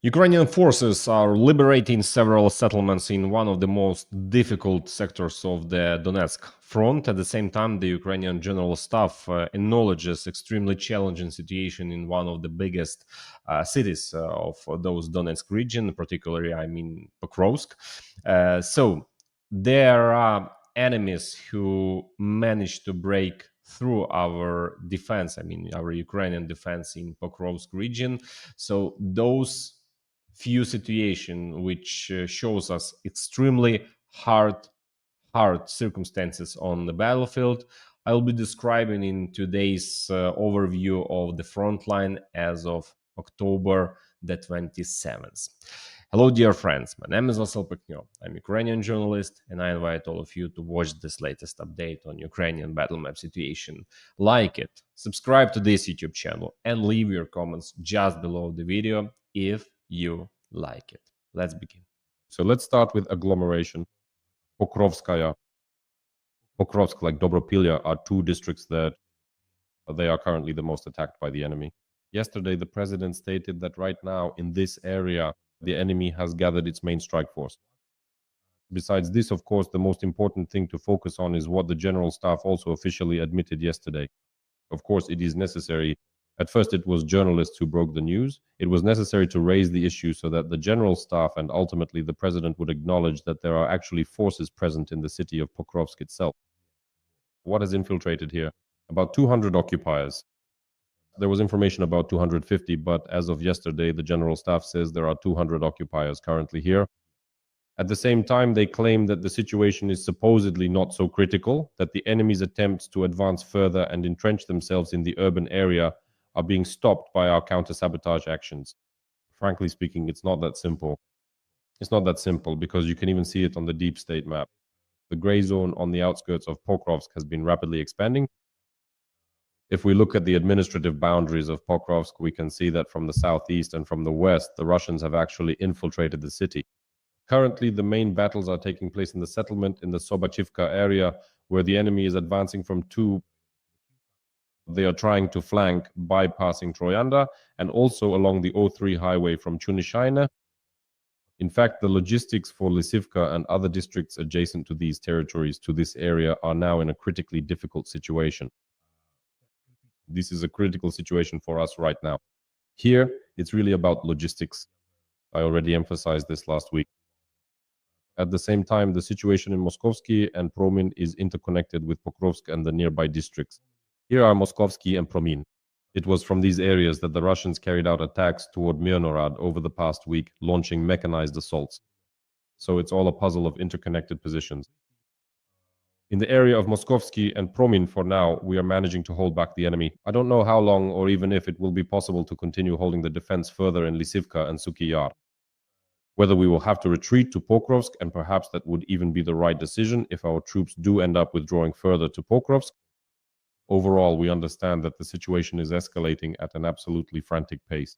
Ukrainian forces are liberating several settlements in one of the most difficult sectors of the Donetsk front. At the same time, the Ukrainian General Staff acknowledges extremely challenging situation in one of the biggest cities of those Donetsk region, particularly, I mean, Pokrovsk. So there are enemies who managed to break through our defense, I mean, our Ukrainian defense in Pokrovsk region. So those few situation which shows us extremely hard circumstances on the battlefield. I'll be describing in today's overview of the front line as of October the 27th. Hello, dear friends. My name is Vasyl Pekhno. I'm a Ukrainian journalist, and I invite all of you to watch this latest update on Ukrainian battle map situation. Like it, subscribe to this YouTube channel, and leave your comments just below the video if you like it. Let's begin. So let's start with agglomeration. Pokrovskaya, Pokrovsk, like Dobropilya, are two districts that they are currently the most attacked by the enemy. Yesterday, the president stated that right now in this area, the enemy has gathered its main strike force. Besides this, of course, the most important thing to focus on is what the general staff also officially admitted yesterday. Of course, it is necessary. At first, it was journalists who broke the news. It was necessary to raise the issue so that the general staff and ultimately the president would acknowledge that there are actually forces present in the city of Pokrovsk itself. What has infiltrated here? About 200 occupiers. There was information about 250, but as of yesterday, the general staff says there are 200 occupiers currently here. At the same time, they claim that the situation is supposedly not so critical, that the enemy's attempts to advance further and entrench themselves in the urban area are being stopped by our counter-sabotage actions. Frankly speaking, it's not that simple. It's not that simple because you can even see it on the deep state map. The gray zone on the outskirts of Pokrovsk has been rapidly expanding. If we look at the administrative boundaries of Pokrovsk, we can see that from the southeast and from the west, the Russians have actually infiltrated the city. Currently, the main battles are taking place in the settlement in the Sobachivka area, where the enemy is advancing from two. They are trying to flank, bypassing Troyanda, and also along the O3 highway from Chunishina. In fact, the logistics for Lysivka and other districts adjacent to these territories, to this area, are now in a critically difficult situation. This is a critical situation for us right now. Here, it's really about logistics. I already emphasized this last week. At the same time, the situation in Moskovsky and Promin is interconnected with Pokrovsk and the nearby districts. Here are Moskovsky and Promin. It was from these areas that the Russians carried out attacks toward Myrnohrad over the past week, launching mechanized assaults. So it's all a puzzle of interconnected positions. In the area of Moskovsky and Promin, for now, we are managing to hold back the enemy. I don't know how long or even if it will be possible to continue holding the defense further in Lysivka and Suky Yar. Whether we will have to retreat to Pokrovsk, and perhaps that would even be the right decision if our troops do end up withdrawing further to Pokrovsk. Overall, we understand that the situation is escalating at an absolutely frantic pace.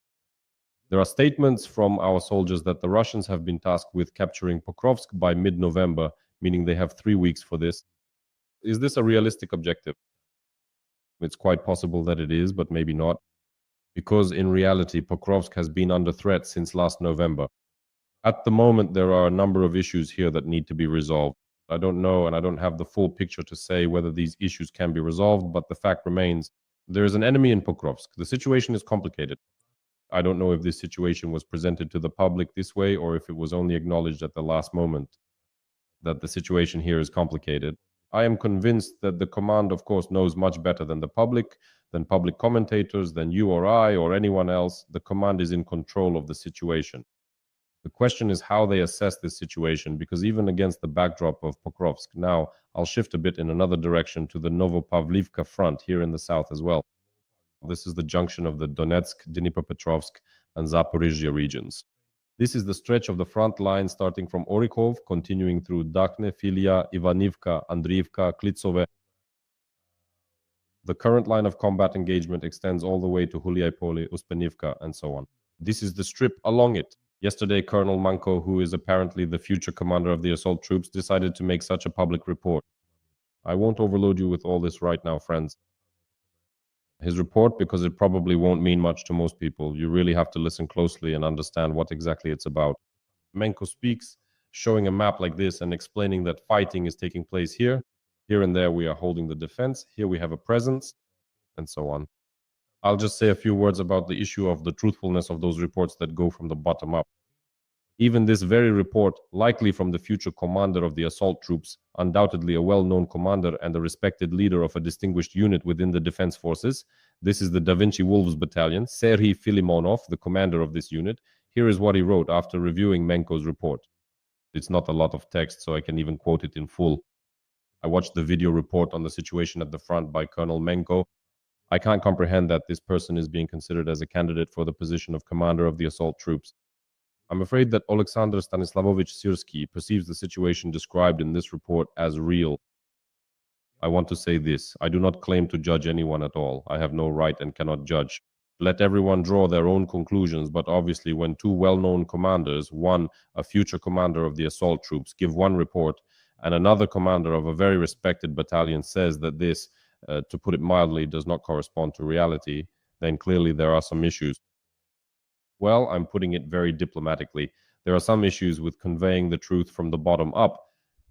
There are statements from our soldiers that the Russians have been tasked with capturing Pokrovsk by mid-November, meaning they have 3 weeks for this. Is this a realistic objective? It's quite possible that it is, but maybe not, because in reality, Pokrovsk has been under threat since last November. At the moment, there are a number of issues here that need to be resolved. I don't know, and I don't have the full picture to say whether these issues can be resolved, but the fact remains, there is an enemy in Pokrovsk. The situation is complicated. I don't know if this situation was presented to the public this way or if it was only acknowledged at the last moment that the situation here is complicated. I am convinced that the command, of course, knows much better than the public, than public commentators, than you or I or anyone else. The command is in control of the situation. The question is how they assess this situation, because even against the backdrop of Pokrovsk, now I'll shift a bit in another direction to the Novopavlivka front here in the south as well. This is the junction of the Donetsk, Dnipropetrovsk, and Zaporizhia regions. This is the stretch of the front line starting from Orykhov, continuing through Dakhne, Filia, Ivanivka, Andriivka, Klitsove. The current line of combat engagement extends all the way to Huliaipole, Uspenivka, and so on. This is the strip along it. Yesterday, Colonel Manko, who is apparently the future commander of the assault troops, decided to make such a public report. I won't overload you with all this right now, friends. his report because it probably won't mean much to most people. You really have to listen closely and understand what exactly it's about. Manko speaks, showing a map like this and explaining that fighting is taking place here. Here and there we are holding the defense. Here we have a presence, and so on. I'll just say a few words about the issue of the truthfulness of those reports that go from the bottom up. Even this very report, likely from the future commander of the assault troops, undoubtedly a well-known commander and a respected leader of a distinguished unit within the defense forces, this is the Da Vinci Wolves Battalion, Serhiy Filimonov, the commander of this unit. Here is what he wrote after reviewing Manko's report. It's not a lot of text, so I can even quote it in full. I watched the video report on the situation at the front by Colonel Manko. I can't comprehend that this person is being considered as a candidate for the position of commander of the assault troops. I'm afraid that Alexander Stanislavovich Syrskyi perceives the situation described in this report as real. I want to say this. I do not claim to judge anyone at all. I have no right and cannot judge. Let everyone draw their own conclusions, but obviously when two well-known commanders, one a future commander of the assault troops, give one report, and another commander of a very respected battalion says that this, to put it mildly, does not correspond to reality, then clearly there are some issues. Well, I'm putting it very diplomatically. There are some issues with conveying the truth from the bottom up,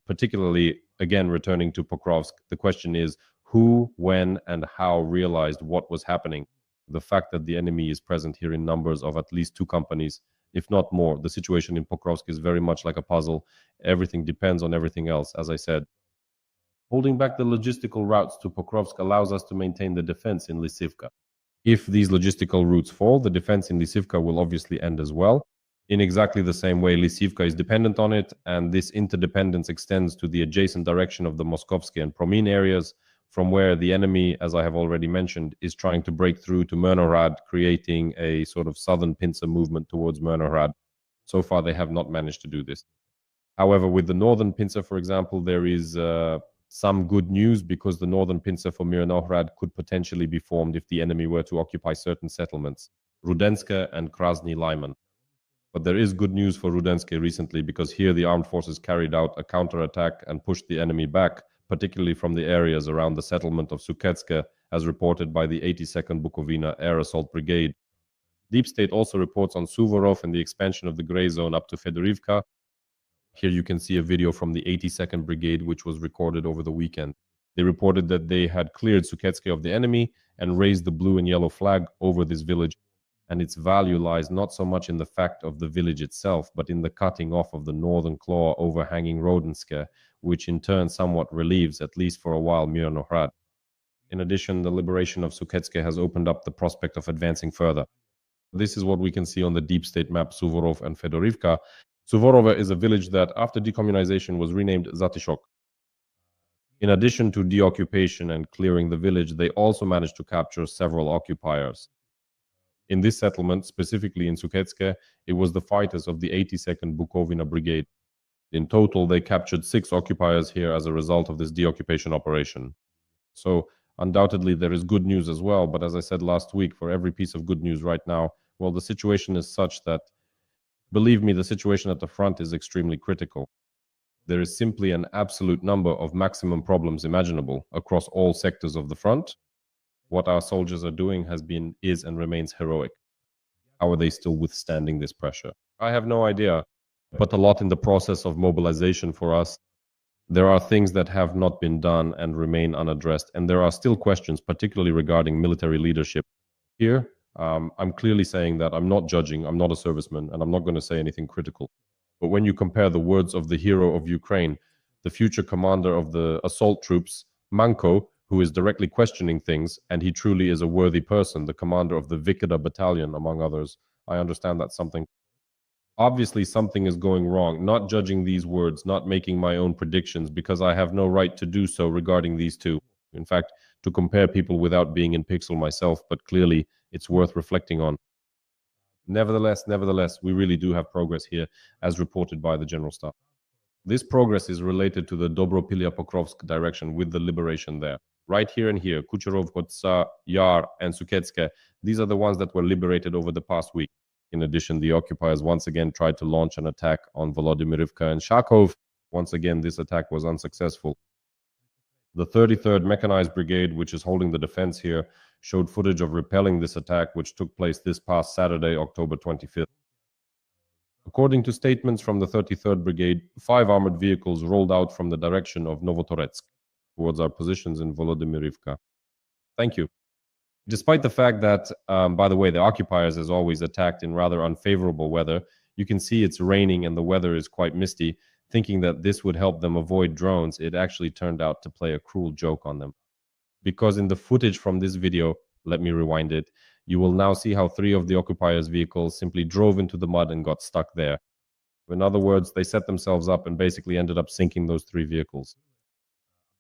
particularly, again, returning to Pokrovsk. The question is who, when, and how realized what was happening. The fact that the enemy is present here in numbers of at least two companies, if not more. The situation in Pokrovsk is very much like a puzzle. Everything depends on everything else, as I said. Holding back the logistical routes to Pokrovsk allows us to maintain the defense in Lysivka. If these logistical routes fall, the defense in Lysivka will obviously end as well. In exactly the same way, Lysivka is dependent on it, and this interdependence extends to the adjacent direction of the Moskovsky and Promin areas, from where the enemy, as I have already mentioned, is trying to break through to Myrnohrad, creating a sort of southern pincer movement towards Myrnohrad. So far, they have not managed to do this. However, with the northern pincer, for example, there is some good news because the northern pincer for Myrnohrad could potentially be formed if the enemy were to occupy certain settlements, Rudenska and Krasny Lyman. But there is good news for Rudenska recently because here the armed forces carried out a counterattack and pushed the enemy back, particularly from the areas around the settlement of Suketska, as reported by the 82nd Bukovina Air Assault Brigade. Deep State also reports on Suvorov and the expansion of the gray zone up to Fedorivka. Here you can see a video from the 82nd Brigade, which was recorded over the weekend. They reported that they had cleared Suketske of the enemy and raised the blue and yellow flag over this village. And its value lies not so much in the fact of the village itself, but in the cutting off of the northern claw overhanging Rodenske, which in turn somewhat relieves, at least for a while, Myrnohrad. In addition, the liberation of Suketske has opened up the prospect of advancing further. This is what we can see on the deep state map Suvorov and Fedorivka. Suvorova is a village that, after decommunization, was renamed Zatishok. In addition to deoccupation and clearing the village, they also managed to capture several occupiers. In this settlement, specifically in Suketske, it was the fighters of the 82nd Bukovina Brigade. In total, they captured 6 occupiers here as a result of this deoccupation operation. So, undoubtedly, there is good news as well, but as I said last week, for every piece of good news right now, well, the situation is such that, believe me, the situation at the front is extremely critical. There is simply an absolute number of maximum problems imaginable across all sectors of the front. What our soldiers are doing has been, is, and remains heroic. How are they still withstanding this pressure? I have no idea, but a lot in the process of mobilization for us. There are things that have not been done and remain unaddressed, and there are still questions, particularly regarding military leadership. Here, I'm clearly saying that I'm not judging, I'm not a serviceman, and I'm not going to say anything critical. But when you compare the words of the hero of Ukraine, the future commander of the assault troops, Manko, who is directly questioning things, and he truly is a worthy person, the commander of the Vikida battalion, among others, I understand that something. Obviously, something is going wrong, not judging these words, not making my own predictions, because I have no right to do so regarding these two. In fact, to compare people without being in pixel myself, but clearly it's worth reflecting on. Nevertheless, we really do have progress here, as reported by the General Staff. This progress is related to the Dobropilya-Pokrovsk direction with the liberation there. Right here and here, Kucherov, Kotsa, Yar, and Suketske, these are the ones that were liberated over the past week. In addition, the occupiers once again tried to launch an attack on Vladymyrivka and Shakov. Once again, this attack was unsuccessful. The 33rd Mechanized Brigade, which is holding the defense here, showed footage of repelling this attack, which took place this past Saturday, October 25th. According to statements from the 33rd Brigade, 5 armored vehicles rolled out from the direction of Novotorets towards our positions in Volodymyrivka. Thank you. Despite the fact that, by the way, the occupiers, as always, attacked in rather unfavorable weather, you can see it's raining and the weather is quite misty. Thinking that this would help them avoid drones, it actually turned out to play a cruel joke on them. Because in the footage from this video, let me rewind it, you will now see how 3 of the occupiers' vehicles simply drove into the mud and got stuck there. In other words, they set themselves up and basically ended up sinking those 3 vehicles.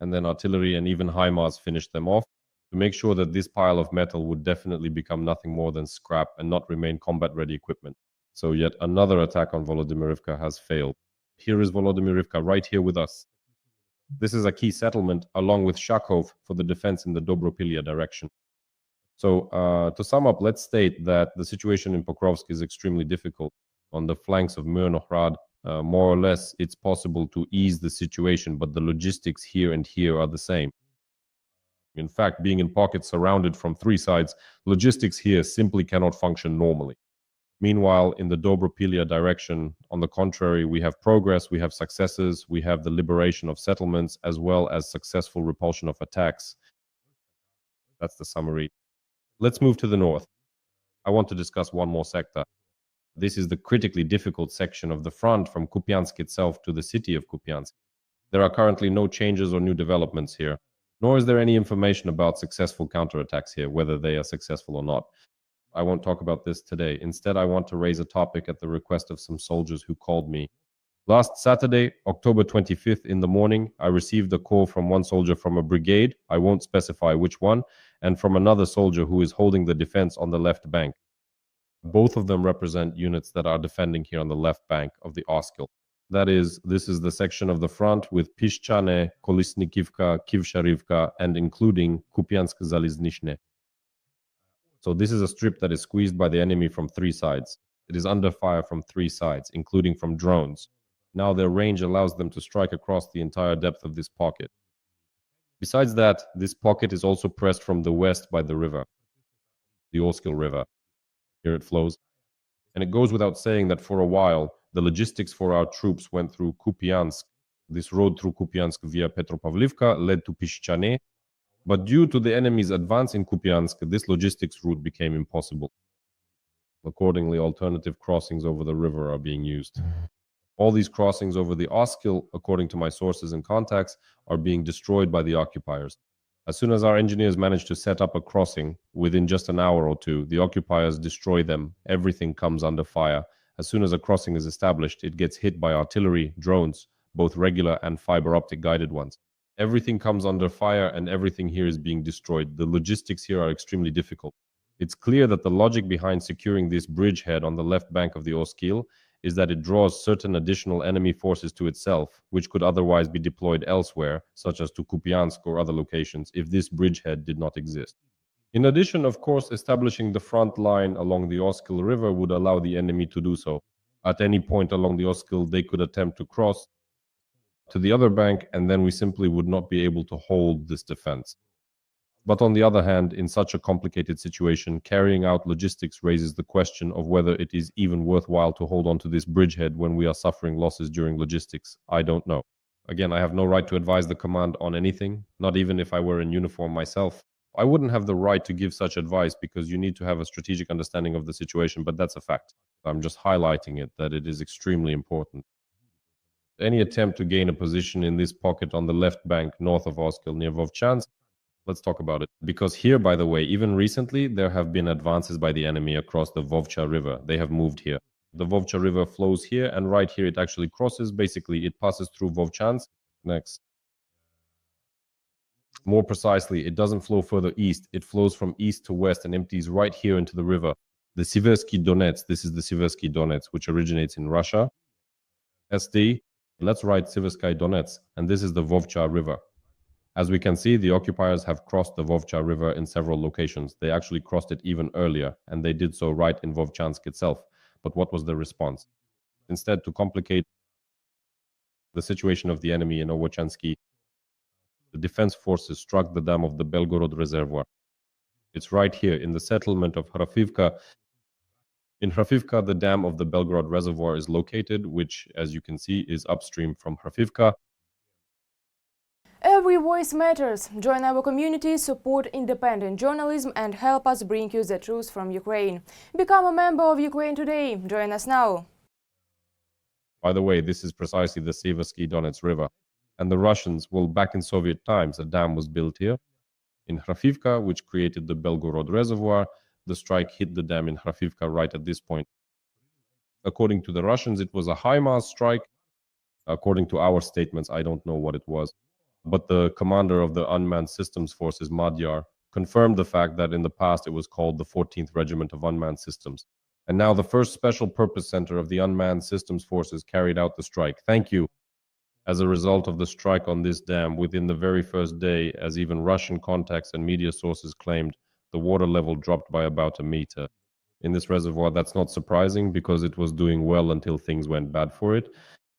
And then artillery and even Himars finished them off to make sure that this pile of metal would definitely become nothing more than scrap and not remain combat-ready equipment. So yet another attack on Volodymyrivka has failed. Here is Volodymyrivka right here with us. This is a key settlement along with Shakov for the defense in the Dobropilya direction. So to sum up, let's state that the situation in Pokrovsk is extremely difficult. On the flanks of Myrnohrad, more or less, it's possible to ease the situation, but the logistics here and here are the same. In fact, being in pockets surrounded from 3 sides, logistics here simply cannot function normally. Meanwhile, in the Dobropilya direction, on the contrary, we have progress, we have successes, we have the liberation of settlements, as well as successful repulsion of attacks. That's the summary. Let's move to the north. I want to discuss one more sector. This is the critically difficult section of the front from Kupiansk itself to the city of Kupiansk. There are currently no changes or new developments here, nor is there any information about successful counterattacks here, whether they are successful or not. I won't talk about this today. Instead, I want to raise a topic at the request of some soldiers who called me. Last Saturday, October 25th in the morning, I received a call from one soldier from a brigade, I won't specify which one, and from another soldier who is holding the defense on the left bank. Both of them represent units that are defending here on the left bank of the Oskil. That is, this is the section of the front with Piszczane, Kolesnikivka, Kivsharivka, and including Kupiansk Zaliznyshne. So this is a strip that is squeezed by the enemy from 3 sides. It is under fire from 3 sides, including from drones. Now their range allows them to strike across the entire depth of this pocket. Besides that, this pocket is also pressed from the west by the river, the Oskil River. Here it flows. And it goes without saying that for a while, the logistics for our troops went through Kupiansk. This road through Kupiansk via Petropavlivka led to Piszczane, but due to the enemy's advance in Kupiansk, this logistics route became impossible. Accordingly, alternative crossings over the river are being used. All these crossings over the Oskil, according to my sources and contacts, are being destroyed by the occupiers. As soon as our engineers manage to set up a crossing, within just an hour or 2, the occupiers destroy them. Everything comes under fire. As soon as a crossing is established, it gets hit by artillery, drones, both regular and fiber optic guided ones. Everything comes under fire and everything here is being destroyed. The logistics here are extremely difficult. It's clear that the logic behind securing this bridgehead on the left bank of the Oskil is that it draws certain additional enemy forces to itself, which could otherwise be deployed elsewhere, such as to Kupiansk or other locations, if this bridgehead did not exist. In addition, of course, establishing the front line along the Oskil River would allow the enemy to do so. At any point along the Oskil, they could attempt to cross to the other bank, and then we simply would not be able to hold this defense. But on the other hand, in such a complicated situation, carrying out logistics raises the question of whether it is even worthwhile to hold on to this bridgehead when we are suffering losses during logistics. I don't know. Again, I have no right to advise the command on anything, not even if I were in uniform myself. I wouldn't have the right to give such advice because you need to have a strategic understanding of the situation, but that's a fact. I'm just highlighting it, that it is extremely important. Any attempt to gain a position in this pocket on the left bank north of Oskil near Vovchansk, let's talk about it. Because here, by the way, even recently, there have been advances by the enemy across the Vovcha River. They have moved here. The Vovcha River flows here, and right here it actually crosses. Basically, it passes through Vovchansk. Next. More precisely, it doesn't flow further east. It flows from east to west and empties right here into the river. The Siversky Donets, this is the Siversky Donets, which originates in Russia. SD, let's write Siversky Donets, and this is the Vovcha River. As we can see, the occupiers have crossed the Vovcha River in several locations. They actually crossed it even earlier, and they did so right in Vovchansk itself. But what was the response? Instead, to complicate the situation of the enemy in Vovchansky, the defense forces struck the dam of the Belgorod reservoir. It's right here in the settlement of Hrafivka. In Hrafivka, the dam of the Belgorod reservoir is located, which, as you can see, is upstream from Hrafivka. Every voice matters. Join our community, support independent journalism and help us bring you the truth from Ukraine. Become a member of Ukraine Today. Join us now. By the way, this is precisely the Siversky Donets River. And the Russians, well, back in Soviet times, a dam was built here. In Hrafivka, which created the Belgorod reservoir, the strike hit the dam in Hrafivka right at this point. According to the Russians, it was a Himars strike. According to our statements, I don't know what it was. But the commander of the Unmanned Systems Forces, Madhyar, confirmed the fact that in the past it was called the 14th Regiment of Unmanned Systems. And now the first Special Purpose Center of the Unmanned Systems Forces carried out the strike. Thank you. As a result of the strike on this dam, within the very first day, as even Russian contacts and media sources claimed, the water level dropped by about a meter. In this reservoir, that's not surprising because it was doing well until things went bad for it.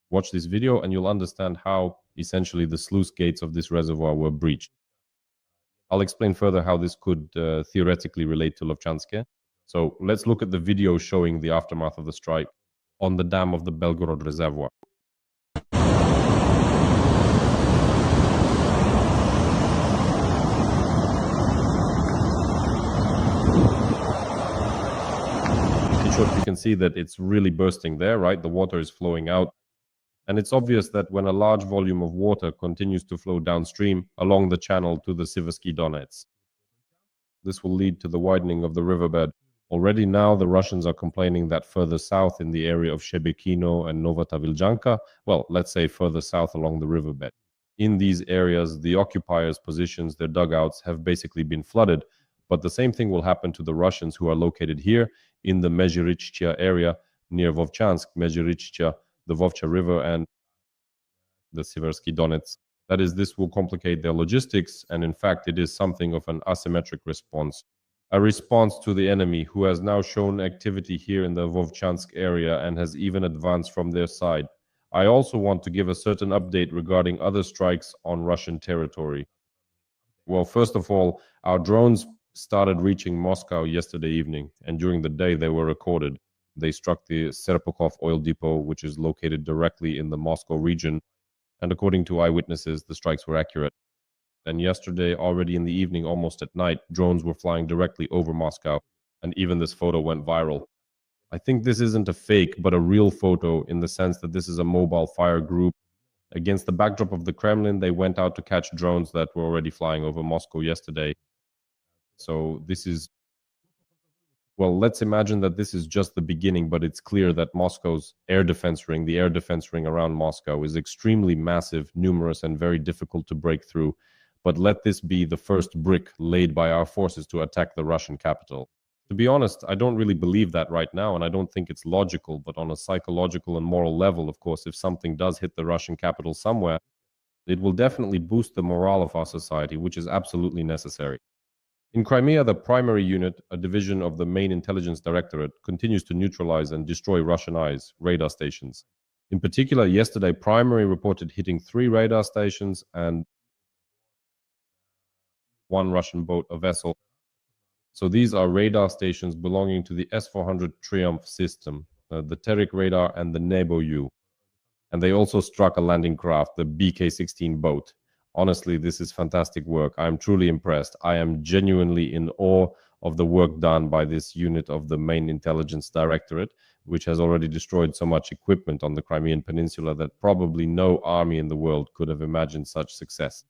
Watch this video and you'll understand how essentially the sluice gates of this reservoir were breached. I'll explain further how this could theoretically relate to Vovchansk. So let's look at the video showing the aftermath of the strike on the dam of the Belgorod reservoir. In short, you can see that it's really bursting there, right? The water is flowing out. And it's obvious that when a large volume of water continues to flow downstream along the channel to the Siversky Donets, this will lead to the widening of the riverbed. Already now, the Russians are complaining that further south in the area of Shebekino and Novataviljanka, well, let's say further south along the riverbed, in these areas, the occupiers' positions, their dugouts, have basically been flooded. But the same thing will happen to the Russians who are located here in the Mezhirichcha area near Vovchansk, Mezhirichcha, the Vovcha River, and the Siversky Donets. That is, this will complicate their logistics, and in fact, it is something of an asymmetric response. A response to the enemy who has now shown activity here in the Vovchansk area and has even advanced from their side. I also want to give a certain update regarding other strikes on Russian territory. Well, first of all, our drones started reaching Moscow yesterday evening, and during the day they were recorded. They struck the Serpukhov oil depot, which is located directly in the Moscow region, and according to eyewitnesses, the strikes were accurate. And yesterday, already in the evening, almost at night, drones were flying directly over Moscow, and even this photo went viral. I think this isn't a fake, but a real photo in the sense that this is a mobile fire group. Against the backdrop of the Kremlin, they went out to catch drones that were already flying over Moscow yesterday. So this is, well, let's imagine that this is just the beginning, but it's clear that Moscow's air defense ring, the air defense ring around Moscow, is extremely massive, numerous, and very difficult to break through. But let this be the first brick laid by our forces to attack the Russian capital. To be honest, I don't really believe that right now, and I don't think it's logical, but on a psychological and moral level, of course, if something does hit the Russian capital somewhere, it will definitely boost the morale of our society, which is absolutely necessary. In Crimea, the primary unit, a division of the main intelligence directorate, continues to neutralize and destroy Russian eyes, radar stations. In particular, yesterday, primary reported hitting 3 radar stations and 1 Russian boat, a vessel. So these are radar stations belonging to the S-400 Triumph system, the Terik radar and the Nebo-U. And they also struck a landing craft, the BK-16 boat. Honestly, this is fantastic work. I am truly impressed. I am genuinely in awe of the work done by this unit of the main intelligence directorate, which has already destroyed so much equipment on the Crimean Peninsula that probably no army in the world could have imagined such success.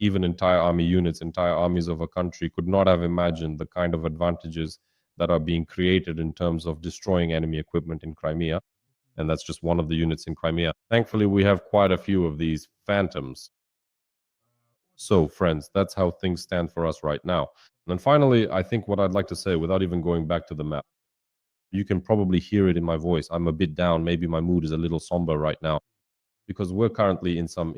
Even entire army units, entire armies of a country could not have imagined the kind of advantages that are being created in terms of destroying enemy equipment in Crimea. And that's just one of the units in Crimea. Thankfully, we have quite a few of these phantoms. So, friends, that's how things stand for us right now. And then finally, I think what I'd like to say, without even going back to the map, you can probably hear it in my voice. I'm a bit down. Maybe my mood is a little somber right now, because we're currently in some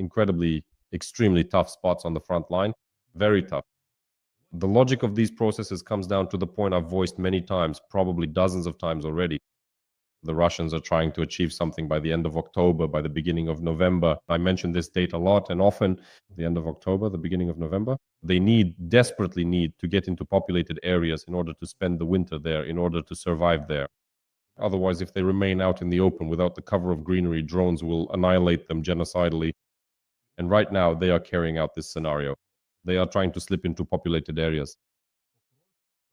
extremely tough spots on the front line. Very tough. The logic of these processes comes down to the point I've voiced many times, probably dozens of times already. The Russians are trying to achieve something by the end of October, by the beginning of November. I mention this date a lot and often, the end of October, the beginning of November. They desperately need to get into populated areas in order to spend the winter there, in order to survive there. Otherwise, if they remain out in the open without the cover of greenery, drones will annihilate them genocidally. And right now, they are carrying out this scenario. They are trying to slip into populated areas.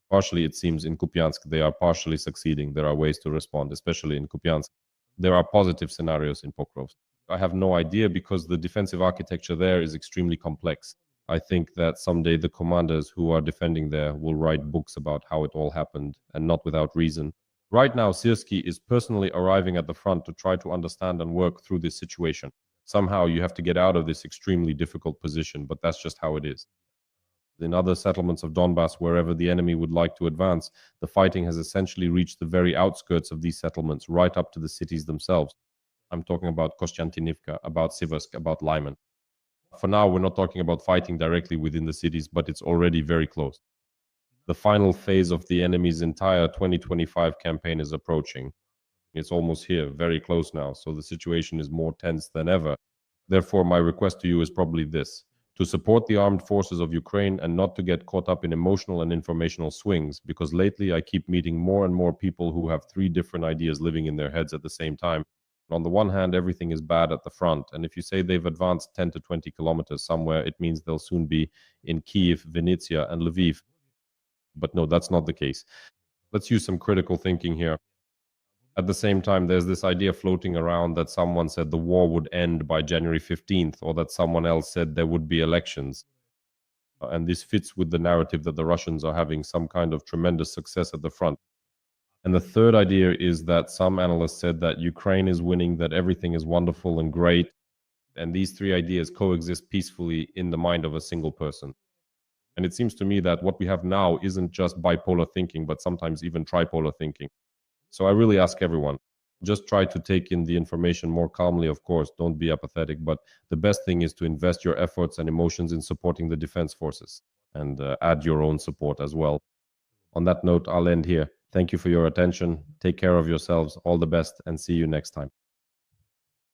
Partially, it seems, in Kupiansk, they are partially succeeding. There are ways to respond, especially in Kupiansk. There are positive scenarios in Pokrovsk. I have no idea because the defensive architecture there is extremely complex. I think that someday the commanders who are defending there will write books about how it all happened, and not without reason. Right now, Syrski is personally arriving at the front to try to understand and work through this situation. Somehow you have to get out of this extremely difficult position, but that's just how it is. In other settlements of Donbass, wherever the enemy would like to advance, the fighting has essentially reached the very outskirts of these settlements, right up to the cities themselves. I'm talking about Kostiantinivka, about Siversk, about Lyman. For now, we're not talking about fighting directly within the cities, but it's already very close. The final phase of the enemy's entire 2025 campaign is approaching. It's almost here, very close now, so the situation is more tense than ever. Therefore, my request to you is probably this: to support the armed forces of Ukraine and not to get caught up in emotional and informational swings, because lately I keep meeting more and more people who have 3 different ideas living in their heads at the same time. On the one hand, everything is bad at the front, and if you say they've advanced 10 to 20 kilometers somewhere, it means they'll soon be in Kyiv, Vinnytsia, and Lviv. But no, that's not the case. Let's use some critical thinking here. At the same time, there's this idea floating around that someone said the war would end by January 15th, or that someone else said there would be elections. And this fits with the narrative that the Russians are having some kind of tremendous success at the front. And the third idea is that some analysts said that Ukraine is winning, that everything is wonderful and great. And these 3 ideas coexist peacefully in the mind of a single person. And it seems to me that what we have now isn't just bipolar thinking, but sometimes even tripolar thinking. So I really ask everyone, just try to take in the information more calmly, of course. Don't be apathetic, but the best thing is to invest your efforts and emotions in supporting the defense forces and add your own support as well. On that note, I'll end here. Thank you for your attention. Take care of yourselves. All the best, and see you next time.